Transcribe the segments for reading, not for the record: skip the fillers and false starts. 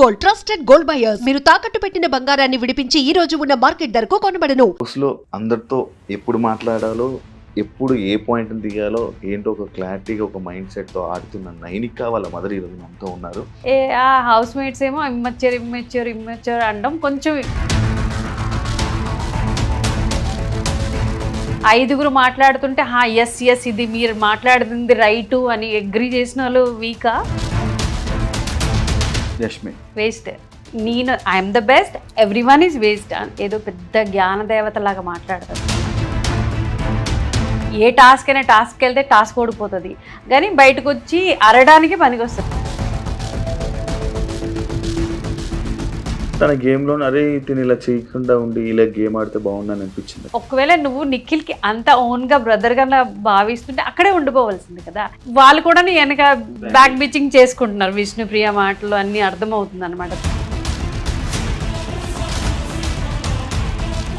Gold, trusted gold buyers. మీరు తాకట్టు పెట్టిన బంగారాన్ని విడిపించి ఈ రోజు ఉన్న మార్కెట్ ధరకు కొనబడను. హౌస్లో అందరితో ఎప్పుడు మాట్లాడాలో, ఎప్పుడు ఏ పాయింట్ని దిగాలో ఏంటో ఒక క్లారిటీగా ఒక మైండ్ సెట్తో ఆడుతున్న నైనిక వాళ్ళ మదర్ ఈరోజు మనతో ఉన్నారు. ఆ హౌస్ మేట్స్ ఏమో ఇమ్మెచ్యూర్ అనడం కొంచెం ఐదుగురు మాట్లాడుతుంటే ఎస్ ఇది మీరు మాట్లాడుతుంది రైటు అని అగ్రి చేసిన వాళ్ళు వీకా యష్మి వేస్ట్. నేను I'm the best, every one is waste ఏదో పెద్ద జ్ఞాన దేవత లాగా మాట్లాడతారు. ఏ టాస్క్ అయినా టాస్క్కి వెళ్తే టాస్క్ ఓడిపోతుంది, కానీ బయటకు వచ్చి అరడానికి పనికి వస్తుంది. తన గేమ్లో అరే తిని ఇలా చేయకుండా ఉండి ఇలా గేమ్ ఆడితే బాగుందని అనిపించింది. ఒకవేళ నువ్వు నిఖిల్కి అంత ఓన్గా బ్రదర్గా భావిస్తుంటే అక్కడే ఉండిపోవాల్సింది కదా. వాళ్ళు కూడా వెనక బ్యాక్ బిచింగ్ చేసుకుంటున్నారు. విష్ణుప్రియ మాటలు అన్నీ అర్థమవుతుంది అనమాట.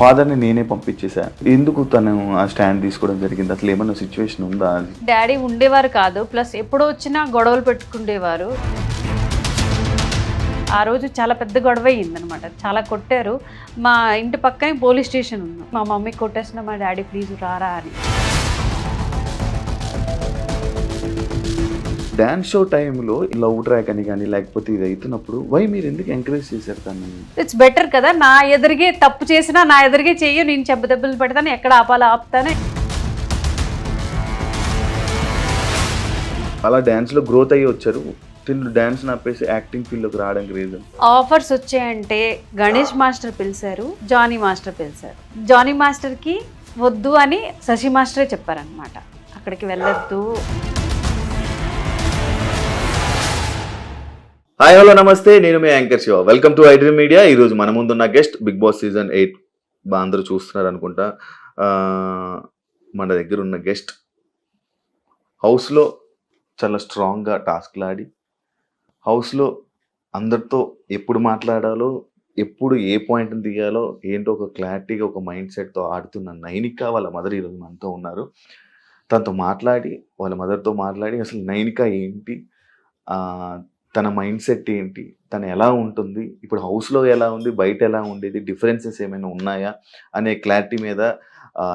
ఫాదర్ని నేనే పంపించేసా. ఎందుకు తను ఆ స్టాండ్ తీసుకోవడం జరిగింది? అసలు ఏమన్నా సిచ్యువేషన్ ఉందా? డాడీ ఉండేవారు కాదు, ప్లస్ ఎప్పుడో వచ్చినా గొడవలు పెట్టుకుండేవారు. ఆ రోజు చాలా పెద్ద గొడవ అయ్యిందనమాట, చాలా కొట్టారు. మా ఇంటి పక్కనే పోలీస్ స్టేషన్ ఉంది. మా మమ్మీ కొట్టేసిన మా డాడీ ప్లీజ్ రారా అని. డాన్స్ షో టైంలో లవ్ ట్రాక్ అని కానీ లేకపోతే ఇది అవుతున్నప్పుడు మీరు ఎందుకు ఎంకరేజ్ చేశారు తను? ఇట్స్ బెటర్ కదా, నా ఎదురుగే తప్పు చేసినా నా ఎదురుగే చెయ్యి, నేను దెబ్బలు పెడతాను, ఎక్కడ ఆపాలో ఆపుతాను. అలా డ్యాన్స్లో గ్రోత్ అయ్యి వచ్చారు. డాన్స్ ఆపేసి యాక్టింగ్ ఫీల్డ్లోకి రావడానికి రీజన్? ఆఫర్స్ వచ్చాయంటే గణేష్ మాస్టర్ పిలిచారు, జానీ మాస్టర్ పిలిచారు. జానీ మాస్టర్కి వద్దు అని శశి మాస్టరే చెప్పారనమాట, అక్కడికి వెళ్ళొద్దు. హాయ్ హలో నమస్తే, నేను మీ anchor Shiva. Welcome to iDream media. ఈరోజు మన ముందున్న గెస్ట్ బిగ్ బాస్ సీజన్ 8 అందరూ చూస్తున్నారు అనుకుంటా. మన దగ్గర ఉన్న గెస్ట్ హౌస్లో చాలా స్ట్రాంగ్గా టాస్క్లు ఆడి, హౌస్లో అందరితో ఎప్పుడు మాట్లాడాలో, ఎప్పుడు ఏ పాయింట్ని దిగాలో ఏంటో ఒక క్లారిటీగా ఒక మైండ్ సెట్తో ఆడుతున్న నైనిక వాళ్ళ మదర్ ఈరోజు మనతో ఉన్నారు. తనతో మాట్లాడి, వాళ్ళ మదర్తో మాట్లాడి అసలు నైనిక ఏంటి, తన మైండ్ సెట్ ఏంటి, తను ఎలా ఉంటుంది, ఇప్పుడు హౌస్లో ఎలా ఉంది, బయట ఎలా ఉండేది, డిఫరెన్సెస్ ఏమైనా ఉన్నాయా అనే క్లారిటీ మీద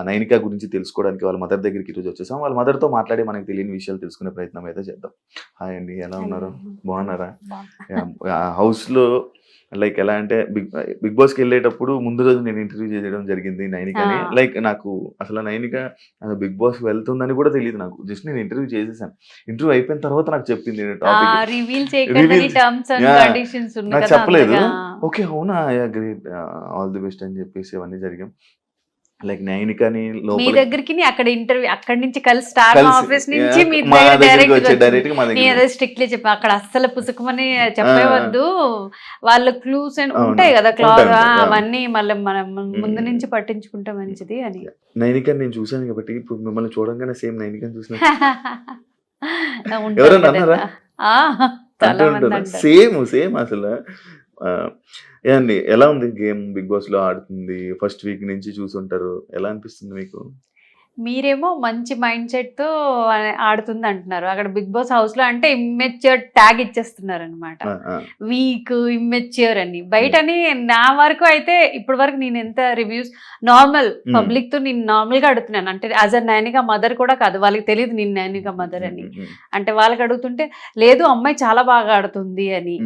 నైనిక గురించి తెలుసుకోవడానికి వాళ్ళ మదర్ దగ్గరికి ఈరోజు వచ్చేసాం. వాళ్ళ మదర్తో మాట్లాడి మనకు తెలియని విషయాలు తెలుసుకునే ప్రయత్నం అయితే చేద్దాం. హాయ్ అండి, ఎలా ఉన్నారు? బాగున్నారా? హౌస్లో లైక్ ఎలా అంటే బిగ్ బాస్కి వెళ్ళేటప్పుడు ముందు రోజు నేను ఇంటర్వ్యూ చేయడం జరిగింది నైనికని. లైక్ నాకు అసలు నైనిక బిగ్ బాస్కి వెళ్తుందని కూడా తెలియదు నాకు. జస్ట్ నేను ఇంటర్వ్యూ చేసేసాను. ఇంటర్వ్యూ అయిపోయిన తర్వాత నాకు చెప్పింది, నాకు చెప్పలేదు. ఓకే అవునా, గ్రేట్, ఆల్ ది బెస్ట్ అని చెప్పేసి అవన్నీ జరిగాం. లైక్ నైనికని మీ దగ్గరికి అక్కడ ఇంటర్వ్యూ, అక్కడి నుంచి కలిసి స్టార్ ఆఫీస్ నుంచి మీ డైరెక్ట్ స్ట్రిక్ట్లీ చెప్పా, అక్కడ అస్సలు పుసుకుమని చెప్పవద్దు, వాళ్ళ క్లూస్ ఉంటాయి కదా, క్లాస్ అవన్నీ మళ్ళీ మనం ముందు నుంచి పట్టించుకుంటే మంచిది అని. నైనికని నేను చూసాను కాబట్టి ఇప్పుడు మిమ్మల్ని చూడంగానే సేమ్ నైనికని చూసిన ఎవరన్నా అన్నారా? సేమ్ అసలు. ఏమండి, ఎలా ఉంది గేమ్? బిగ్ బాస్ లో ఆడుతుంది, ఫస్ట్ వీక్ నుంచి చూసుంటారు, ఎలా అనిపిస్తుంది మీకు? మీరేమో మంచి మైండ్ సెట్ తో ఆడుతుంది అంటున్నారు, అక్కడ బిగ్ బాస్ హౌస్ లో అంటే ఇమ్మెచ్యూర్ ట్యాగ్ ఇచ్చేస్తున్నారు అనమాట. వీక్, ఇమ్మెచ్యూర్ అని. బయటని నా వరకు అయితే ఇప్పటి వరకు నేను ఎంత రివ్యూస్ నార్మల్ పబ్లిక్ తో నేను నార్మల్ గా అడుగుతున్నాను, అంటే యాజ్ అ నైనిక మదర్ కూడా కాదు, వాళ్ళకి తెలియదు నేను నైనిక మదర్ అని. అంటే వాళ్ళకి అడుగుతుంటే లేదు అమ్మాయి చాలా బాగా ఆడుతుంది అని.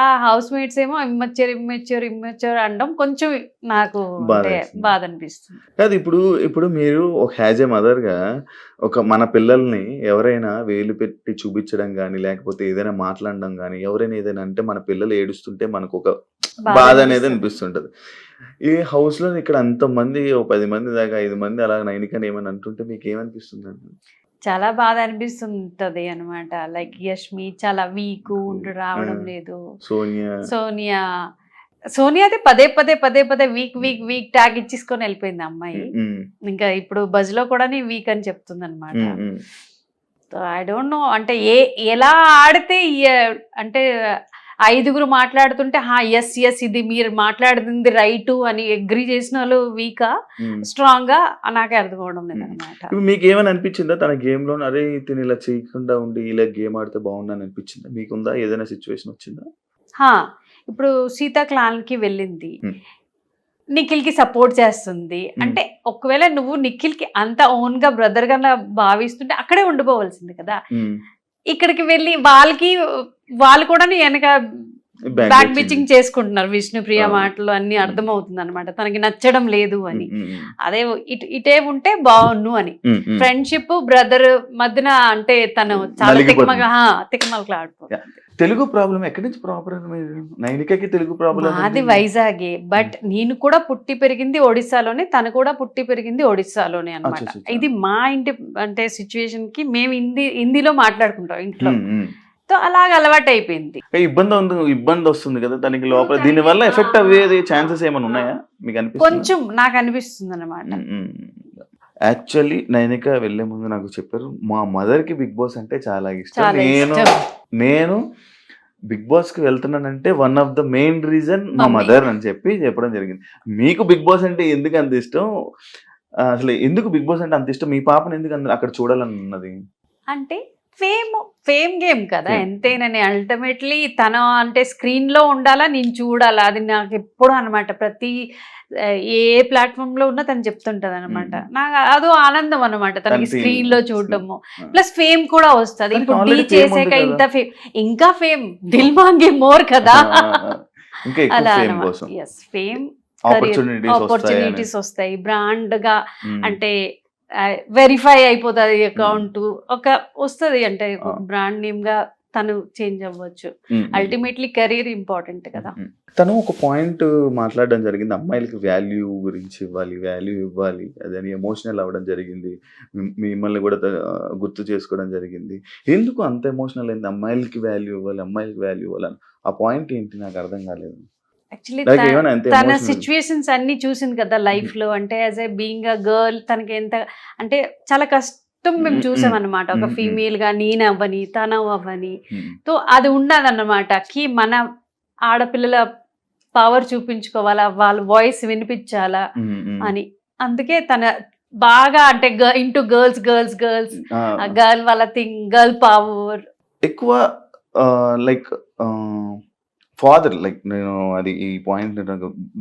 ఆ హౌస్ మేట్స్ ఏమో ఇమ్మెచ్యూర్ అనడం కొంచెం నాకు బాధ అనిపిస్తుంది. కాదు, ఇప్పుడు మీరు ఒక యాజ్ ఏ మదర్గా ఒక మన పిల్లల్ని ఎవరైనా వేలు పెట్టి చూపించడం కానీ లేకపోతే ఏదైనా మాట్లాడడం కానీ, ఎవరైనా ఏదైనా అంటే మన పిల్లలు ఏడుస్తుంటే మనకు ఒక బాధ అనేది అనిపిస్తుంటది. ఈ హౌస్ లో ఇక్కడ అంతమంది 10 మంది దాకా 5 మంది అలా నైనికని ఏమని అంటుంటే మీకు ఏమనిపిస్తుంది అండి? చాలా బాధ అనిపిస్తుంటది అనమాట. లైక్ యష్మి చాలా వీక్ రావడం లేదు, సోనియా అయితే పదే వీక్ ట్యాగ్ ఇచ్చేసుకొని వెళ్ళిపోయింది అమ్మాయి. ఇంకా ఇప్పుడు బజ్ లో కూడా వీక్ అని చెప్తుంది అనమాట. ఐ డోంట్ నో, అంటే ఎలా ఆడితే అంటే ఐదుగురు మాట్లాడుతుంటే ఎస్ ఇది మీరు మాట్లాడుతుంది రైటు అని అగ్రి చేసిన వాళ్ళు వీకా స్ట్రాంగ్ గా నాకే అర్థం అవడం లేదు అనమాట. మీకు ఏమని అనిపించిందా తన గేమ్ లో? అరే తిని ఇలా చేయకుండా ఉండి ఇలా గేమ్ ఆడితే బాగుందని అనిపించిందా? మీకుందా ఏదైనా సిచ్యువేషన్ వచ్చిందా? హా, ఇప్పుడు సీతా క్లాన్ కి వెళ్ళింది, Hmm. నిఖిల్ కి సపోర్ట్ చేస్తుంది అంటే ఒకవేళ నువ్వు నిఖిల్ కి అంత ఓన్ గా బ్రదర్ గా భావిస్తుంటే అక్కడే ఉండిపోవాల్సింది కదా. ఇక్కడికి వెళ్ళి వాళ్ళు కూడా వెనక బ్యాక్ బిచింగ్ చేసుకుంటున్నారు. విష్ణుప్రియ మాటలు అన్ని అర్థమవుతుంది అనమాట, తనకి నచ్చడం లేదు అని. అదే ఇటే ఉంటే బాగున్ను అని. ఫ్రెండ్షిప్ బ్రదర్ మధ్యన అంటే తను చాలా తిక్కమలకలాడిపోతుంది. తెలుగు ప్రాబ్లం ఎక్కడి నుంచి ప్రాపర్ నైనికకి తెలుగు ప్రాబ్లం అది వైజాగే, బట్ నేను కూడా పుట్టి పెరిగింది ఒడిస్సాలోనే, తను కూడా పుట్టి పెరిగింది ఒడిస్సాలోనే అనమాట. ఇది మా ఇంటి అంటే సిచ్యువేషన్ కి మేము హిందీలో మాట్లాడుకుంటాం ఇంట్లో, సో అలాగ అలవాటు అయిపోయింది. ఇబ్బంది వస్తుంది కదా తనకి లోపల, దీని వల్ల ఎఫెక్ట్ అయ్యేది ఛాన్సెస్ ఏమైనా ఉన్నాయా మీకు అనిపిస్తుంది? కొంచెం నాకు అనిపిస్తుంది అనమాట. యాక్చువల్లీ నైనిక వెళ్లే ముందు నాకు చెప్పారు మా మదర్ కి బిగ్ బాస్ అంటే చాలా ఇష్టం, నేను బిగ్ బాస్ కి వెళ్తున్నానంటే one of the main reason మా మదర్ అని చెప్పడం జరిగింది. మీకు బిగ్ బాస్ అంటే ఎందుకు అంత ఇష్టం, అసలు ఎందుకు బిగ్ బాస్ అంటే అంత ఇష్టం, మీ పాపను ఎందుకు అక్కడ చూడాలని ఉన్నది? అంటే ఫేమ్ గేమ్ కదా ఎంతేనని, అల్టిమేట్లీ తన అంటే స్క్రీన్ లో ఉండాలా, నేను చూడాలా, అది నాకు ఎప్పుడు అనమాట. ప్రతి ఏ ప్లాట్ఫామ్ లో ఉన్నా తను చెప్తుంటది అనమాట. నాకు అదో ఆనందం అనమాట తనకి స్క్రీన్ లో చూడటము, ప్లస్ ఫేమ్ కూడా వస్తుంది. ఇప్పుడు డీ చేసాక ఇంత ఫేమ్, ఇంకా ఫేమ్ దిల్ మాంగే మోర్ కదా, అలా అనమాట. ఫేమ్ ఆపర్చునిటీస్ వస్తాయి, బ్రాండ్ గా అంటే వెరిఫై అయిపోతుంది అకౌంట్, ఒక వస్తుంది అంటే బ్రాండ్ నేమ్ గా తను చేంజ్ అవ్వచ్చు. అల్టిమేట్లీ కెరీర్ ఇంపార్టెంట్ కదా. తను ఒక పాయింట్ మాట్లాడడం జరిగింది, అమ్మాయిలకి వాల్యూ గురించి వాల్యూ ఇవ్వాలి అదని ఎమోషనల్ అవ్వడం జరిగింది, మిమ్మల్ని కూడా గుర్తు చేసుకోవడం జరిగింది. ఎందుకు అంత ఎమోషనల్ అయింది, అమ్మాయిలకి వాల్యూ ఇవ్వాలి ఆ పాయింట్ ఏంటి నాకు అర్థం కాలేదు. యాక్చువల్లీ తన సిచ్యువేషన్స్ అన్ని చూసింది కదా లైఫ్ లో, అంటే as a being a girl తనకి ఎంత అంటే చాలా కష్టం మేము చూసాం అనమాట. ఒక ఫీమేల్ గా నేను అవ్వని తను అవ్వని, తో అది ఉండదన్నమాట కి మన ఆడపిల్లల పవర్ చూపించుకోవాలా, వాళ్ళ వాయిస్ వినిపించాలా అని. అందుకే తన బాగా అంటే ఇంటూ గర్ల్స్ గర్ల్ వాళ్ళ గర్ల్ పవర్ ఎక్కువ. లైక్ ఫాదర్, లైక్ నేను అది ఈ పాయింట్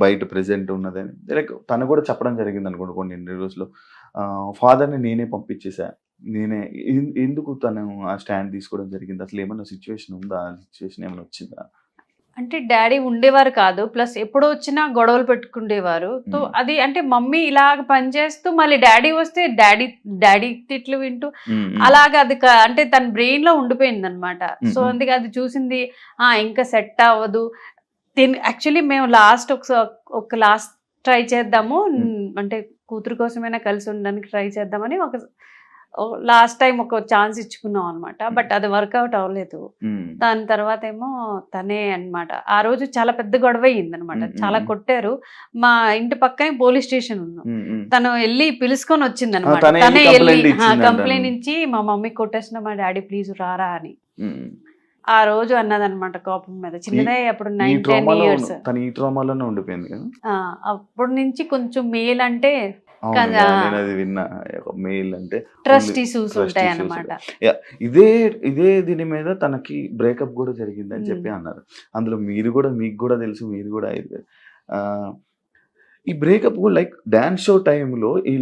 బయట ప్రెసెంట్ ఉన్నదని లైక్ తను కూడా చెప్పడం జరిగింది అనుకోండి కొన్ని ఇంటర్వ్యూస్లో, ఫాదర్ని నేనే పంపించేసా, నేనే ఎందుకు తను ఆ స్టాండ్ తీసుకోవడం జరిగింది, అసలు ఏమైనా సిచ్యువేషన్ ఉందా, ఆ సిచ్యువేషన్ ఏమైనా వచ్చిందా? అంటే డాడీ ఉండేవారు కాదు, ప్లస్ ఎప్పుడు వచ్చినా గొడవలు పెట్టుకుండేవారు. సో అది అంటే మమ్మీ ఇలాగ పనిచేస్తూ మళ్ళీ డాడీ వస్తే డాడీ తిట్లు వింటూ అలాగ అది అంటే తన బ్రెయిన్ లో ఉండిపోయింది అనమాట. సో అందుకే అది చూసింది ఇంకా సెట్ అవ్వదు. యాక్చువల్లీ మేము ఒక లాస్ట్ ట్రై చేద్దాము, అంటే కూతురు కోసమైనా కలిసి ఉండడానికి ట్రై చేద్దామని ఒక లాస్ట్ టైం ఒక ఛాన్స్ ఇచ్చుకున్నాం అనమాట. బట్ అది వర్కౌట్ అవ్వలేదు. దాని తర్వాత ఏమో తనే అనమాట ఆ రోజు చాలా పెద్ద గొడవ అయ్యింది అనమాట, చాలా కొట్టారు. మా ఇంటి పక్కనే పోలీస్ స్టేషన్ ఉన్నాం, తను వెళ్ళి పిలుచుకొని వచ్చింది అనమాట. తనే వెళ్ళి కంప్లైంట్ ఇచ్చి మా మమ్మీ కొట్టేసిన, మా డాడీ ప్లీజ్ రారా అని ఆ రోజు అన్నదన్నమాట కోపం మీద. చిన్నదే అప్పుడు 9-10 years. అప్పటి నుంచి కొంచెం మేల్ అంటే ట్రస్ట్ ఇష్యూస్ ఉంటాయి అన్నమాట. ఇదే దీని మీద తనకి బ్రేకప్ కూడా జరిగింది అని చెప్పి అన్నారు. అందులో మీకు కూడా తెలుసు, మీరు కూడా ఈ బ్రేకప్ లైక్ డాన్స్ షో టైంలో ఈ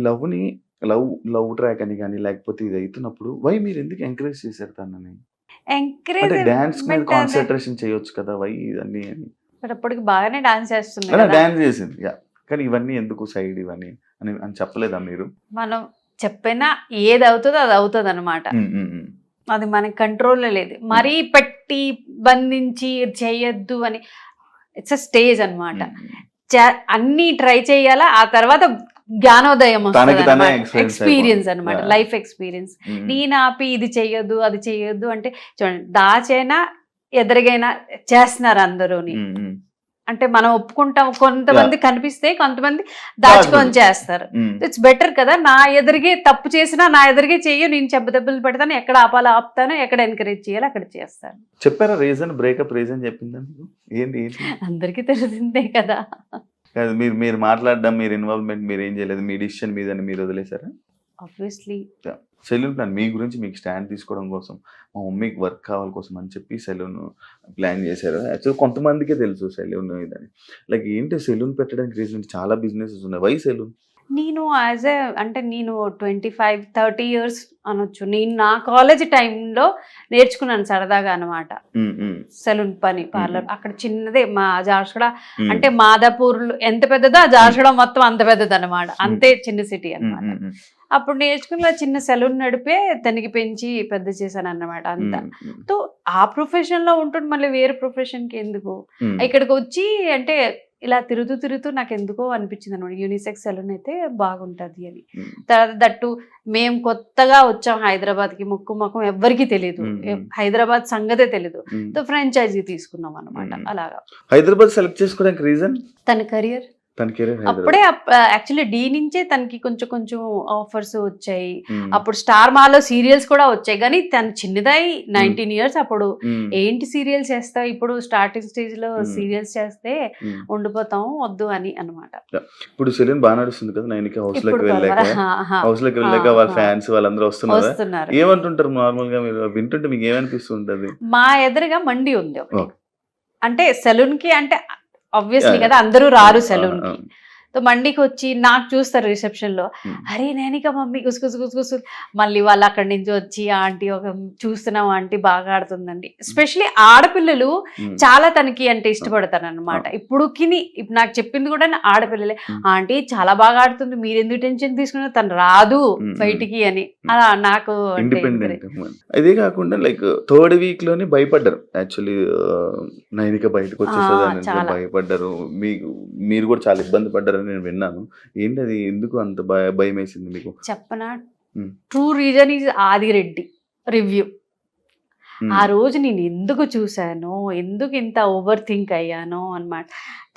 లవ్ ట్రాక్ అని కానీ లేకపోతే ఇది అవుతున్నప్పుడు మీరు ఎందుకు ఎంకరేజ్ చేశారు తనని? డాన్స్ మీద కాన్సన్ట్రేషన్ చేయొచ్చు కదా, ఇవన్నీ అని. అప్పటికి బాగానే డాన్స్ చేసింది, కానీ ఇవన్నీ ఎందుకు సైడ్ ఇవన్నీ అని చెప్పలేదా మీరు? మనం చెప్పినా ఏది అవుతుందో అది అవుతుంది అనమాట, అది మనకి కంట్రోల్లో లేదు. మరీ పెట్టి బంధించి చేయొద్దు అని, ఇట్స్ అ స్టేజ్ అనమాట. అన్ని ట్రై చేయాలా, ఆ తర్వాత జ్ఞానోదయం వస్తుంది, ఎక్స్పీరియన్స్ అనమాట, లైఫ్ ఎక్స్పీరియన్స్. నేను ఆపి ఇది చెయ్యొద్దు అది చెయ్యొద్దు అంటే చూడండి, దాచైనా ఎదురుగైనా చేస్తున్నారు అందరూని. అంటే మనం ఒప్పుకుంటాం, కొంతమంది కనిపిస్తే కొంతమంది దాచుకొని చేస్తారు. ఇట్స్ బెటర్ కదా, నా ఎదురుగే తప్పు చేసినా నా ఎదురుగే చెయ్యి, నేను దెబ్బలు పెడతాను, ఎక్కడ ఆపాలో ఆపుతాను, ఎక్కడ ఎంకరేజ్ చేయాలో అక్కడ చేస్తాను. చెప్పారా రీజన్, బ్రేకప్ రీజన్ చెప్పిందా ఏంటి? అందరికీ తెలిసిందే కదా. మీరు మాట్లాడడం, మీరు ఇన్వాల్వ్మెంట్ మీరు ఏం చేయలేదు, మీ డిసిషన్ మీద మీరు వదిలేసారా? ఆబ్వియస్లీ. సెలూన్ ప్లాన్ మీ గురించి మీకు స్టాండ్ తీసుకోవడం కోసం, మా మమ్మీకి వర్క్ కావాలి కోసం అని చెప్పి సెలూన్ ప్లాన్ చేశారు. యాక్చువల్ కొంతమందికే తెలుసు సెలూన్ ఇదని. లైక్ ఏంటి సెలూన్ పెట్టడానికి రీజన్? చాలా బిజినెసెస్ ఉన్నాయి. Why salon? నేను అంటే నేను 25-30 ఇయర్స్ అనొచ్చు. నేను నా కాలేజ్ టైంలో నేర్చుకున్నాను సరదాగా అనమాట సెలూన్ పని, పార్లర్. అక్కడ చిన్నదే మా జార్షగడ, అంటే మాదాపూర్ ఎంత పెద్దదో ఆ జార్షగడ మొత్తం అంత పెద్దది అనమాట. అంతే చిన్న సిటీ అనమాట. అప్పుడు నేర్చుకున్న చిన్న సెలూన్ నడిపే తనకి పెంచి పెద్ద చేశాను అన్నమాట అంతా. సో ఆ ప్రొఫెషన్ లో ఉంటుంటే మళ్ళీ వేరే ప్రొఫెషన్ కి ఎందుకు, ఇక్కడికి వచ్చి అంటే ఇలా తిరుగుతూ నాకు ఎందుకో అనిపించింది అనమాట, యూనిసెక్స్ సెలూన్ అయితే బాగుంటది అని. తర్వాత దట్టు మేము కొత్తగా వచ్చాం హైదరాబాద్ కి, ముఖం ఎవ్వరికి తెలియదు, హైదరాబాద్ సంగతే తెలీదు. సో ఫ్రాంచైజీ తీసుకున్నాం అనమాట. అలాగా హైదరాబాద్ సెలెక్ట్ చేసుకోవడానికి రీజన్ తన కెరియర్. అప్పుడే యాక్చువల్లీ డి నుంచే తనకి కొంచెం ఆఫర్స్ వచ్చాయి. అప్పుడు స్టార్ మాలో సీరియల్స్ కూడా వచ్చాయి, కానీ తను చిన్నదై 19 ఇయర్స్ అప్పుడు ఏంటి సీరియల్స్ చేస్తావు, ఇప్పుడు స్టార్టింగ్ స్టేజ్ లో సీరియల్స్ చేస్తే ఉండిపోతాం వద్దు అని అనమాట. ఇప్పుడు సెలూన్ బాగా నడుస్తుంది కదా, నైనిక హౌస్ లోకి వెళ్ళాక వాళ్ళ ఫ్యాన్స్ వాళ్ళందరూ వస్తున్నారు. ఏమంటుంటారు నార్మల్ గా మీరు వింటుంటే మీకు ఏమనిపిస్తుంటది? మా ఎదురుగా మండి ఉంది ఒకటి, అంటే సెలూన్ కి, అంటే ఆబ్వియస్లీ కదా అందరూ రారు సెలూన్ కి. సో మండికి వచ్చి నాకు చూస్తారు రిసెప్షన్ లో, అరే నైనిక మమ్మీ గుసు. మళ్ళీ వాళ్ళు అక్కడి నుంచి వచ్చి ఆంటీ ఒక చూస్తున్నాం ఆంటీ బాగా ఆడుతుందండి. ఎస్పెషలీ ఆడపిల్లలు చాలా తనకి అంటే ఇష్టపడతారు అనమాట. ఇప్పుడు నాకు చెప్పింది కూడా ఆడపిల్లలే, ఆంటీ చాలా బాగా ఆడుతుంది, మీరు ఎందుకు టెన్షన్ తీసుకున్నారు, తను రాదు బయటికి అని. అలా నాకు అదే కాకుండా లైక్ థర్డ్ వీక్ లోనే భయపడ్డారు యాక్చువల్లీ, నైనిక బయటకు వచ్చేసేదాన్ని భయపడ్డారు. మీరు కూడా చాలా ఇబ్బంది పడ్డారు నేను విన్నాను. ఏంటి అది, ఎందుకు అంత భయం వేసింది మీకు? చెప్పనా, true reason is Adireddy review. ఆ రోజు నేను ఎందుకు చూసాను, ఎందుకు ఇంత ఓవర్ థింక్ అయ్యానో అన్నమాట.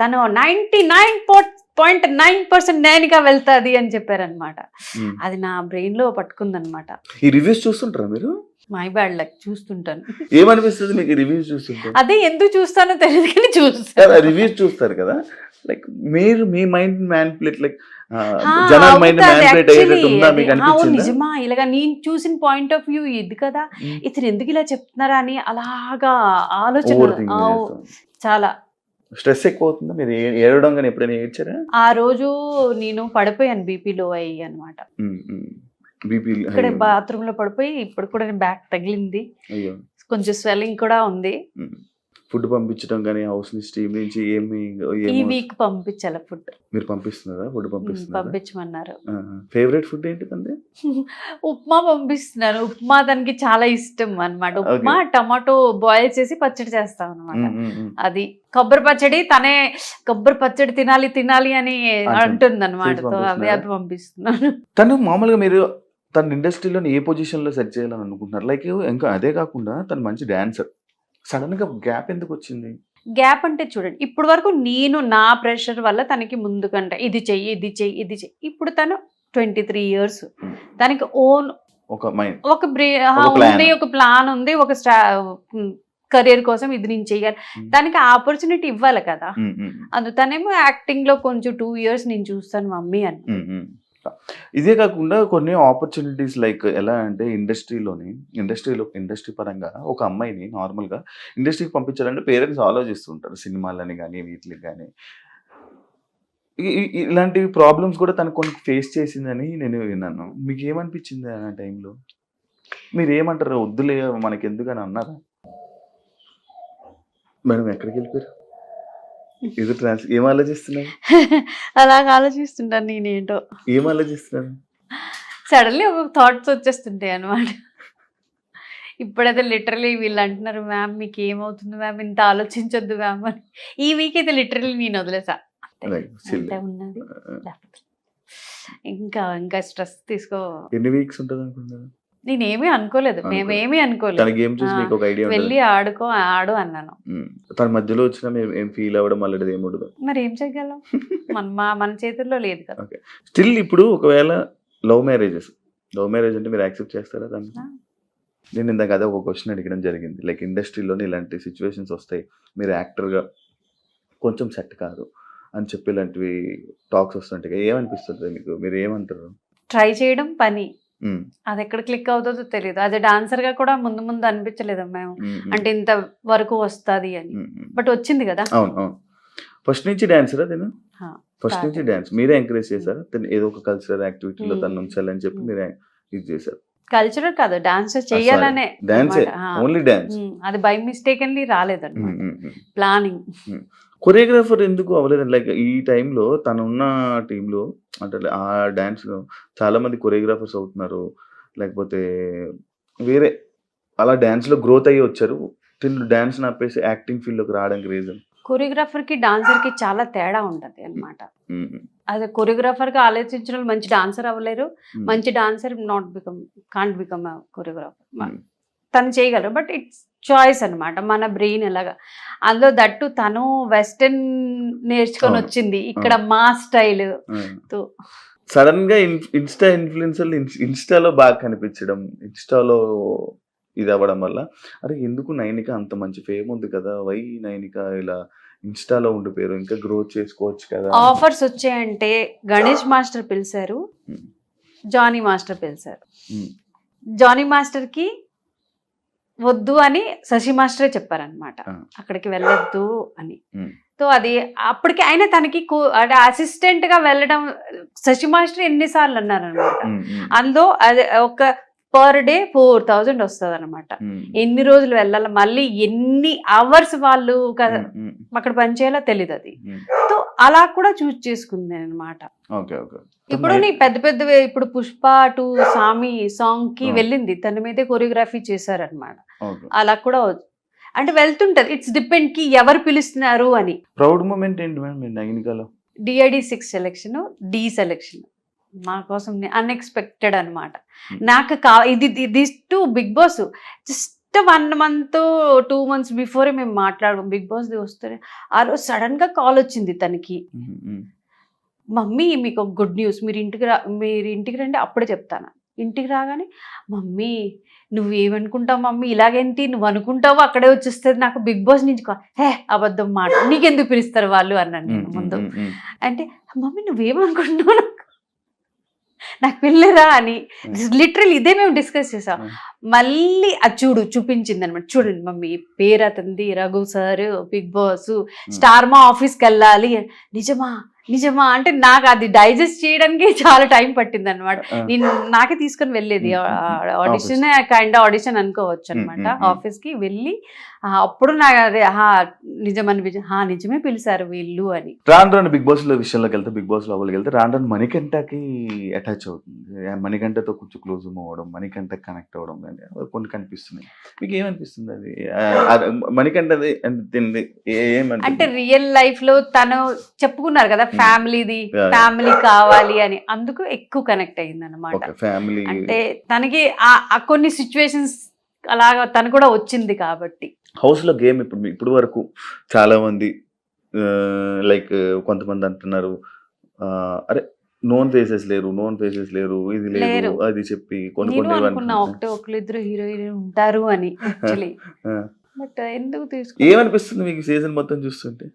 తను 99.9% నైనిక వెళ్తాది అని చెప్పారనమాట. అది నా బ్రెయిన్ లో పట్టుకుందనమాట. ఈ రివ్యూస్ చూస్తుంటారా మీరు? మై బ్యాడ్ లక్, చూస్తుంటాను. ఏమనిపిస్తుంది మీకు రివ్యూస్ చూస్తుంటే? అదే ఎందుకు చూస్తానో తెలియదు కానీ చూస్తాను. రివ్యూస్ చూస్తారు కదా, లైక్ మీరు మీ మైండ్ మ్యానిపులేట్, లైక్ జనాల మైండ్ మ్యానిపులేట్ అయ్యేటట్టుందా మీకు అనిపించిందా? నిజమా, ఇలాగా నేను చూసిన పాయింట్ ఆఫ్ వ్యూ ఇది కదా, ఇతను ఎందుకు ఇలా చెప్తున్నారా అని అలాగా ఆలోచన చాలా. స్ట్రెస్ ఎక్కువ అవుతుందా? మీరు ఏడవడం కానీ ఎప్పుడైనా ఏడ్చారా? ఆ రోజు నేను పడిపోయాను, బీపీ లో అయ్యి అనమాట. ఇక్కడ బాత్రూమ్ లో పడిపోయి ఇప్పుడు కూడా బ్యాక్ తగిలింది, కొంచెం స్వెల్లింగ్ కూడా ఉంది. ఫుడ్ పంపించడం కానీ హౌస్ ని స్టీమ్ నుంచి ఈ వీక్ పంపించాలి ఫుడ్. మీరు పంపిస్తున్నారా? ఫుడ్ పంపించమన్నారు. ఫేవరెట్ ఫుడ్ ఏంటిదండి? ఉప్మా పంపిస్తున్నారు. ఉప్మా దానికి చాలా ఇష్టం అన్నమాట. ఉప్మా టమాటో బాయిల్ చేసి పచ్చడి చేస్తాం అనమాట. అది కొబ్బరి పచ్చడి, తనే కొబ్బరి పచ్చడి తినాలి అని అంటుంది అనమాట. అవి పంపిస్తున్నాను. తను మామూలుగా మీరు తన ఇండస్ట్రీలో ఏ పొజిషన్ లో సెట్ చేయాలని అనుకుంటున్నారు? లైక్ ఇంకా అదే కాకుండా తను మంచి డాన్సర్, సడన్ గా గ్యాప్ ఎందుకు వచ్చింది? గ్యాప్ అంటే చూడండి, ఇప్పుడు వరకు నేను నా ప్రెషర్ వల్ల తనకి ముందు కంటే ఇది చెయ్యి. ఇప్పుడు తను 23 ఇయర్స్, తనకి ఓన్ ఒక ప్లాన్ ఉంది, ఒక కెరీర్ కోసం ఇది నేను చెయ్యాలి, దానికి ఆపర్చునిటీ ఇవ్వాలి కదా. తనేమో యాక్టింగ్ లో కొంచెం 2 ఇయర్స్ నేను చూస్తాను మమ్మీ అని. ఇదే కాకుండా కొన్ని ఆపర్చునిటీస్ లైక్ ఎలా అంటే ఇండస్ట్రీ పరంగా ఒక అమ్మాయిని నార్మల్గా ఇండస్ట్రీకి పంపించాలంటే పేరెంట్స్ ఆలోచిస్తుంటారు, సినిమాలని కానీ వీటికి కానీ. ఇలాంటి ప్రాబ్లమ్స్ కూడా తను కొన్ని ఫేస్ చేసిందని నేను విన్నాను. మీకు ఏమనిపించింది ఆ టైంలో? మీరు ఏమంటారు, వద్దులే మనకి ఎందుకని అన్నారా? మేడం ఎక్కడికి వెళ్ళిపోయారు? ఏం ఆలోచిస్తున్నారు? అలాగా ఆలోచిస్తుంటాను నేనేంటో. ఏం ఆలోచిస్తున్నాను? సడన్లీ ఒక థాట్స్ వచ్చేస్తుంటాయి అనమాట. ఇప్పుడైతే లిటరలీ వీళ్ళు అంటున్నారు, మ్యామ్ మీకు ఏమవుతుంది మ్యామ్, ఇంత ఆలోచించొద్దు మ్యామ్ అని. ఈ వీక్ అయితే లిటరలీ నేను వదిలేసా, ఉన్నది ఇంకా స్ట్రెస్ తీసుకో. ఎన్ని వీక్స్ ఉంటుంది అనుకుంటున్నారు? నేనేమీ అనుకోలేదు, మేమేమీ అనుకోలేదు. వెళ్ళి ఆడు అన్నాను. తన మధ్యలో వచ్చిన ఏం ఫీల్ అవ్వడం అలాంటిది ఏముండదు. మరి ఏం చేయగలం, మన చేతుల్లో లేదు కదా. స్టిల్ ఇప్పుడు ఒకవేళ లవ్ మ్యారేజ్ అంటే మీరు యాక్సెప్ట్ చేస్తారా దాన్ని? నేను ఇందాక అదే ఒక క్వశ్చన్ అడగడం జరిగింది. లైక్ ఇండస్ట్రీలోనే ఇలాంటి సిచ్యువేషన్స్ వస్తాయి, మీరు యాక్టర్గా కొంచెం సెట్ కాదు అని చెప్పి ఇలాంటివి టాక్స్ వస్తుంటాయి, ఏమనిపిస్తుంది మీకు? మీరు ఏమంటారు? ట్రై చేయడం పని, ఉమ్, అది ఎక్కడ క్లిక్ అవుతుందో తెలియదు. అది డాన్సర్ గా కూడా ముందు ముందు అనిపించలేదు మేము ఉమ్, ఉమ్, అంటే ఇంత వరకు వస్తుంది అని, ఉమ్, ఉమ్. బట్ వచ్చింది కదా. అవును అవును. ఫస్ట్ నుంచి డాన్సరా తను? హా, ఫస్ట్ start నుంచి అయింది. డాన్స్ మీరే ఎంకరేజ్ చేశారా? తను ఏదో ఒక కల్చరల్ యాక్టివిటీలో ఉమ్, తను ఉంచాలని చెప్పి ఉమ్. మీరే ఇది చేశారు? కల్చరల్ కాదు, డాన్స్ చేయాలనే డాన్సే, అన్నమాట. Only dance. అది బై మిస్టేక్ అని రాలేదన్నమాట, ప్లానింగ్. కొరియోగ్రాఫర్ ఎందుకు అవ్వలేదండి? లైక్ ఈ టైంలో తనున్న టీంలో అంటే ఆ డాన్స్ చాలా మంది కొరియోగ్రాఫర్స్ అవుతున్నారు, లేకపోతే వేరే అలా డాన్స్ లో గ్రోత్ అయ్యి వచ్చారు. తిను డాన్స్ ఆపేసి యాక్టింగ్ ఫీల్డ్ లోకి రావడానికి రీజన్? కొరియోగ్రాఫర్ కి డాన్సర్ కి చాలా తేడా ఉంటది అన్నమాట. అది కొరియోగ్రాఫర్ గా ఆలోచించిన వాళ్ళు మంచి డాన్సర్ అవ్వలేరు, మంచి డాన్సర్ కాంట్ బికమ్ కొరియోగ్రాఫర్. తను చేయగలరు, బట్ ఇట్స్ చాయిస్ అన్నమాట, మన బ్రెయిన్ ఎలాగా. అందులో దట్టు తను వెస్టర్న్ నేర్చుకొని అవును. వచ్చింది, ఇక్కడ మా స్టైల్ తో సడన్ గా ఇన్స్టా ఇన్ఫ్లుయెన్సర్లు ఇన్స్టాలో బాగా కనిపించడం, ఇన్స్టాలో ఇది అవ్వడం వల్ల అరే ఎందుకు నైనిక అంత మంచి ఫేమ్ ఉంది కదా, వై నైనిక ఇలా ఇన్స్టాలో ఉండిపోయారు, ఇంకా గ్రోత్ చేసుకోవచ్చు కదా. ఆఫర్స్ వచ్చాయంటే గణేష్ మాస్టర్ పిలిచారు, Hmm. జానీ మాస్టర్ పిలిచారు. Hmm. జానీ మాస్టర్ కి వద్దు అని శశి మాస్టరే చెప్పారనమాట, Ah. అక్కడికి వెళ్ళొద్దు అని. Hmm. సో అది అప్పటికి ఆయన తనకి అంటే అసిస్టెంట్ గా వెళ్ళడం శశి మాస్టర్ ఎన్నిసార్లు అన్నారనమాట. అందులో అది ఒక పర్ డే 4,000 వస్తుంది అనమాట. ఎన్ని రోజులు వెళ్ళాలి, మళ్ళీ ఎన్ని అవర్స్ వాళ్ళు అక్కడ పనిచేయాలో తెలియదు అది. సో అలా కూడా చూస్ చేసుకుంది అనమాట. ఇప్పుడు నీ పెద్ద పెద్ద ఇప్పుడు పుష్ప 2 సామి సాంగ్ కి వెళ్ళింది, తన మీదే కొరియోగ్రఫీ చేశారనమాట. అలా కూడా అంటే వెళ్తుంటది, ఇట్స్ డిపెండ్ కి ఎవరు పిలుస్తున్నారు అని. ప్రౌడ్ మూమెంట్ ఏంటి మేడం నైనికాలో? డిఐడి 6 సెలెక్షన్, డి సెలెక్షన్ మా కోసం అన్ఎక్స్పెక్టెడ్ అనమాట. నాకు this to Bigg Boss just 1 month 2 months before మేము మాట్లాడుకోం, బిగ్ బాస్ వస్తే ఆ రోజు సడన్ గా కాల్ వచ్చింది తనకి, మమ్మీ మీకు ఒక గుడ్ న్యూస్, మీరు ఇంటికి రండి అప్పుడే చెప్తాను. ఇంటికి రాగానే మమ్మీ నువ్వేమనుకుంటావు మమ్మీ, ఇలాగేంటి నువ్వు అనుకుంటావు అక్కడే వచ్చేస్తుంది, నాకు బిగ్ బాస్ నుంచి హే అబద్ధం మాట, నీకెందుకు పిలుస్తారు వాళ్ళు అన్నాను నేను ముందు. అంటే మమ్మీ నువ్వేమనుకుంటున్నావు నాకు పిల్లరా అని, లిటరల్ ఇదే మేము డిస్కస్ చేసాం. మళ్ళీ అది చూపించింది అనమాట, చూడండి మమ్మీ పేరు అతంది Raghu sir, Bigg Boss star Maa ఆఫీస్కి వెళ్ళాలి. నిజమా అంటే నాకు అది డైజెస్ట్ చేయడానికి చాలా టైం పట్టింది అనమాట. నేను నాకే తీసుకొని వెళ్ళేది ఆడిషన్, కైండ్ ఆడిషన్ అనుకోవచ్చు అనమాట. ఆఫీస్ కి వెళ్ళి అప్పుడు నాకు అదే నిజమే పిలిచారు వీళ్ళు అని. రాను బిగ్ బాస్ లో విషయంలోకి వెళ్తే, బిగ్ బాస్ లోపలికి వెళ్తే రాను మణికంఠకి అటాచ్ అవుతుంది, మణికంఠతో కొంచెం క్లోజ్ అవ్వడం, మణికంఠ కనెక్ట్ అవ్వడం కొన్ని కనిపిస్తున్నాయి. మీకు ఏమనిపిస్తుంది అది మణికంఠది అంటే రియల్ లైఫ్ లో తను చెప్పుకున్నారు కదా ఫ్యామిలీ కావాలి అని, అందుకు ఎక్కువ కనెక్ట్ అయ్యింది అనమాట. ఫ్యామిలీ అంటే తనకి కొన్ని సిచ్యువేషన్స్ అలాగా తను కూడా వచ్చింది కాబట్టి. హౌస్ లో గేమ్ ఇప్పుడు వరకు చాలా మంది లైక్ కొంతమంది అంటున్నారు అరే నోన్ ఫేసెస్ లేరు ఇది లేదు అది చెప్పి కొన్ని ఒకరిద్దరు హీరోయిన్ ఉంటారు అని యాక్చువల్లీ. బట్ ఎందుకు తీసుకు ఏమనిపిస్తుంది మీకు సీజన్ మొత్తం చూస్తుంటే?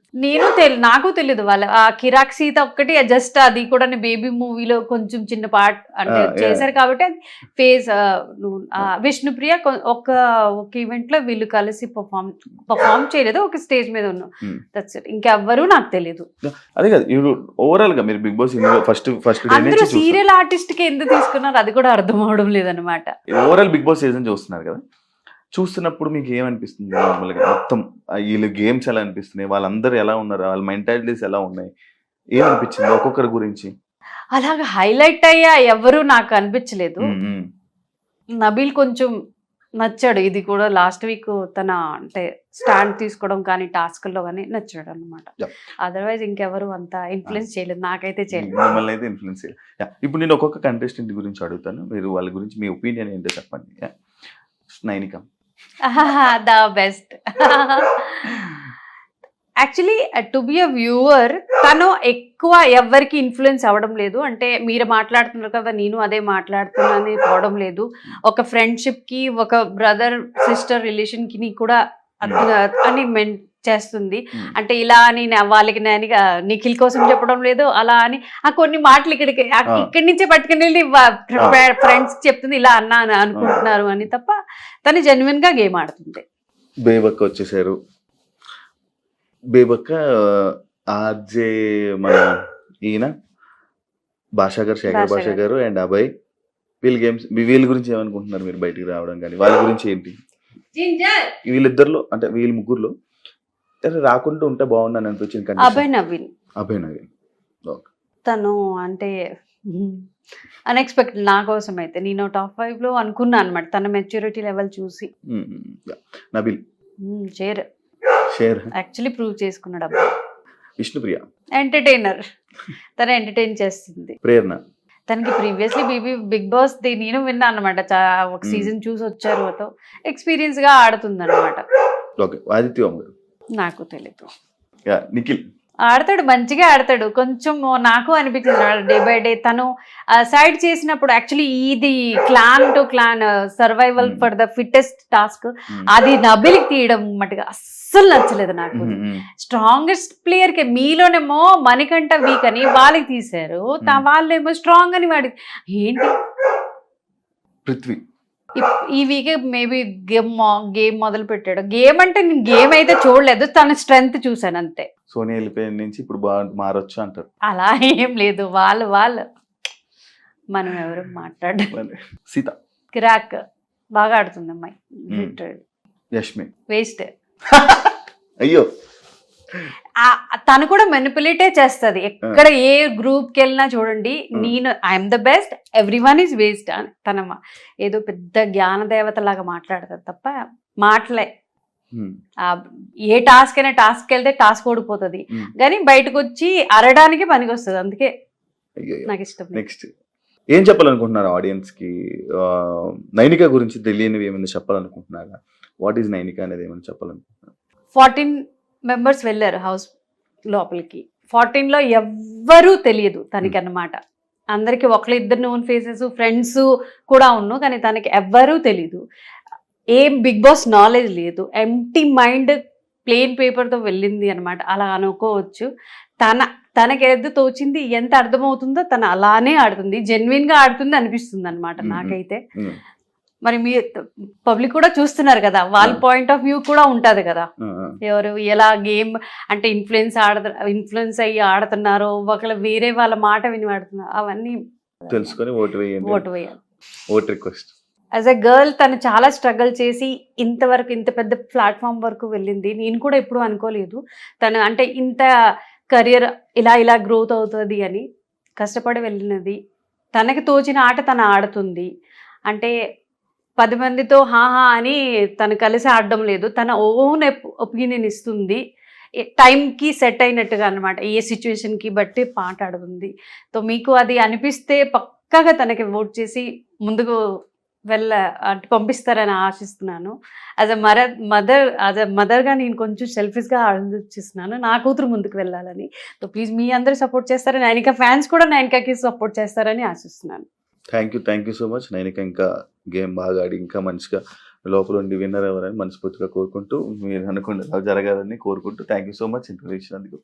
నాకు తెలియదు వాళ్ళ ఆ కిరాక్ సీత ఒక్కటి జస్ట్, అది కూడా బేబీ మూవీలో కొంచెం చిన్న పార్ట్ అంటే చేశారు కాబట్టి ఫేస్. విష్ణుప్రియ ఒక ఈవెంట్ లో వీళ్ళు కలిసి పర్ఫామ్ చేయలేదు, ఒక స్టేజ్ మీద ఉన్నాం, దట్స్ ఇట్. ఇంకెవ్వరూ నాకు తెలియదు. అదే కదా ఓవరాల్ గా మీరు బిగ్ బాస్ ఫస్ట్ అందరూ సీరియల్ ఆర్టిస్ట్ కి ఎందుకు తీసుకున్నారు అది కూడా అర్థం అవడం లేదనమాట. ఓవరాల్ బిగ్ బాస్ సీజన్ చూస్తున్నారు కదా, చూస్తున్నప్పుడు మీకు ఏమనిపిస్తుంది? నార్మల్గా మొత్తం వీళ్ళు గేమ్స్ ఎలా అనిపిస్తున్నాయి, వాళ్ళందరూ ఎలా ఉన్నారు, వాళ్ళ మెంటాలిటీస్ ఎలా ఉన్నాయి, ఏమనిపించింది ఒక్కొక్కరి గురించి? అలాగా హైలైట్ అయ్యా ఎవరు నాకు అనిపించలేదు. నబీల్ కొంచెం నచ్చాడు, ఇది కూడా లాస్ట్ వీక్ తన అంటే స్టాండ్ తీసుకోవడం కానీ టాస్క్లో కానీ నచ్చాడు అనమాట. అదర్వైజ్ ఇంకెవరు అంత ఇన్ఫ్లుయెన్స్ చేయలేదు, నాకైతే చేయలేదు. మిమ్మల్ని అయితే ఇన్ఫ్లుయెన్స్ చేయలేదు. ఇప్పుడు నేను ఒక్కొక్క కంటెస్టెంట్ గురించి అడుగుతాను, మీరు వాళ్ళ గురించి మీ ఒపీనియన్ ఏంటో చెప్పండి. Nainika the best. Actually to be a viewer తను ఎక్కువ ఎవరికి ఇన్ఫ్లుయెన్స్ అవ్వడం లేదు. అంటే మీరు మాట్లాడుతున్నారు కదా నేను అదే మాట్లాడుతున్నాను పోవడం లేదు. ఒక ఫ్రెండ్షిప్ కి, ఒక బ్రదర్ సిస్టర్ రిలేషన్ కి కూడా అని చేస్తుంది. అంటే ఇలా అని వాళ్ళకి నేను నిఖిల్ కోసం చెప్పడం లేదు, అలా అని ఆ కొన్ని మాటలు ఇక్కడి నుంచే పట్టుకుని వెళ్ళి ఫ్రెండ్స్ చెప్తుంది ఇలా అన్నా అని అనుకుంటున్నారు అని తప్ప తను జెన్యున్ గా గేమ్ ఆడుతుంది. బేబక్క వచ్చేసారు. బేబక్క ఆర్జే మన ఈయన భాషా గారు, శేఖర్ భాషా గారు అండ్ అభయ్, వీళ్ళ గురించి ఏమనుకుంటున్నారు మీరు బయటికి రావడం కానీ వాళ్ళ గురించి ఏంటి? వీళ్ళిద్దరిలో అంటే వీళ్ళ ముగ్గురులో రాకుండా ఉంటే బాగుందని అనిపించింది. అభయ్ నవీన్ తను అంటే అన్ఎక్స్పెక్టెడ్ నా కోసం అయితే. నేను టాప్ 5 లో అనుకున్నా అనమాట తన మెచ్యూరిటీ లెవెల్ చూసి. నబిల్ షేర్ యాక్చువల్లీ ప్రూవ్ చేసుకున్నాడు అబ్బాయి. విష్ణుప్రియ ఎంటర్టైనర్, తను ఎంటర్టైన్ చేస్తుంది. ప్రేరణ తనకి ప్రీవియస్లీ బిగ్ బాస్ నేను విన్నా అనమాట, ఒక సీజన్ చూసి వచ్చారు, ఎక్స్పీరియన్స్ గా ఆడుతుంది అనమాట. ఆదిత్య నాకు తెలీదు. నిఖిల్ ఆడతాడు, మంచిగా ఆడతాడు. కొంచెం నాకు అనిపించింది డే బై డే తను సైడ్ చేసినప్పుడు యాక్చువల్లీ ఇది clan to clan survival for the fittest task అది నబిలికి తీయడం మటుగా అస్సలు నచ్చలేదు నాకు. స్ట్రాంగెస్ట్ ప్లేయర్ కి మీలోనేమో మణికంఠ వీక్ అని వాళ్ళకి తీశారు, వాళ్ళేమో స్ట్రాంగ్ అని వాడి ఏంటి పృథ్వీ ఈ వీక్ మేబీ గేమ్ మొదలు పెట్టాడు. గేమ్ అంటే నేను గేమ్ అయితే చూడలేదు, తన స్ట్రెంగ్త్ చూసాను అంతే. సోనియా వెళ్ళిపోయిన నుంచి ఇప్పుడు బాగా మారొచ్చు అంటారు. అలా ఏం లేదు, వాళ్ళు మనం ఎవరు మాట్లాడారు. సీత కిరాక్ బాగా ఆడుతుంది అమ్మాయి. యష్మి వేస్ట్. అయ్యో తను కూడా మెనిపులేటే చేస్తుంది. ఎక్కడ ఏ గ్రూప్ కి వెళ్ళినా చూడండి, నేను I'm the best, every one is waste అని తన ఏదో పెద్ద జ్ఞాన దేవత లాగా మాట్లాడుతుంది తప్ప మాటలే. ఏ టాస్క్ అయినా టాస్క్ వెళ్తే టాస్క్ ఓడిపోతుంది, కానీ బయటకు వచ్చి అరడానికి పనికి వస్తుంది. అందుకే నాకు ఇష్టం. నెక్స్ట్ ఏం చెప్పాలనుకుంటున్నారు ఆడియన్స్ కి? నైనిక గురించి తెలియనివి ఏమైనా చెప్పాలనుకుంటున్నారా? వాట్ ఈజ్ నైనిక అనేది ఏమైనా చెప్పాలనుకుంటున్నారు? 14 మెంబర్స్ వెళ్ళారు హౌస్ లోపలికి. 14 లో ఎవ్వరూ తెలియదు తనకి అన్నమాట. అందరికి ఒకళ్ళిద్దరు నోన్ ఫేసెస్ ఫ్రెండ్స్ కూడా ఉన్నావు, కానీ తనకి ఎవ్వరూ తెలీదు. ఏం బిగ్ బాస్ నాలెడ్జ్ లేదు, ఎంటీ మైండ్ ప్లెయిన్ పేపర్తో వెళ్ళింది అనమాట. అలా అనుకోవచ్చు. తనకి ఏదో తోచింది, ఎంత అర్థమవుతుందో తను అలానే ఆడుతుంది, జెన్యున్ గా ఆడుతుంది అనిపిస్తుంది అనమాట నాకైతే. మరి మీ పబ్లిక్ కూడా చూస్తున్నారు కదా, వాళ్ళ పాయింట్ ఆఫ్ వ్యూ కూడా ఉంటది కదా, ఎవరు ఎలా గేమ్ అంటే ఇన్ఫ్లుయెన్స్ అయ్యి ఆడుతున్నారో, ఒకళ్ళు వేరే వాళ్ళ మాట విని ఆడుతున్నారు, అవన్నీ తెలుసుకొని ఓటు వేయాలి. Vote request. As a girl తను చాలా స్ట్రగుల్ చేసి ఇంతవరకు ఇంత పెద్ద ప్లాట్ఫామ్ వరకు వెళ్ళింది. నేను కూడా ఎప్పుడు అనుకోలేదు తను అంటే ఇంత కెరియర్ ఇలా గ్రోత్ అవుతుంది అని. కష్టపడి వెళ్ళినది, తనకి తోచిన ఆట తను ఆడుతుంది. అంటే 10 మందితో హాహా అని తను కలిసి ఆడడం లేదు, తన ఓన్ ఒపీనియన్ ఇస్తుంది. టైంకి సెట్ అయినట్టుగా అనమాట, ఏ సిచ్యువేషన్కి బట్టి పాట ఆడుతుంది. సో మీకు అది అనిపిస్తే పక్కాగా తనకి ఓట్ చేసి ముందుకు అంటే పంపిస్తారని ఆశిస్తున్నాను. యాజ్ అ మదర్గా నేను కొంచెం సెల్ఫిష్గా ఆలోచిస్తున్నాను నా కూతురు ముందుకు వెళ్ళాలని. సో ప్లీజ్ మీ అందరూ సపోర్ట్ చేస్తారని, నైనిక ఫ్యాన్స్ కూడా నైనికకి సపోర్ట్ చేస్తారని ఆశిస్తున్నాను. Thank you so much. Nainika ఇంకా గేమ్ బాగా ఆడి ఇంకా మంచిగా లోపల ఉండి విన్నర్ అవ్వాలని మనస్ఫూర్తిగా కోరుకుంటూ, మీరు అనుకున్న జరగాలని కోరుకుంటూ thank you so much interview ఇచ్చినందుకు.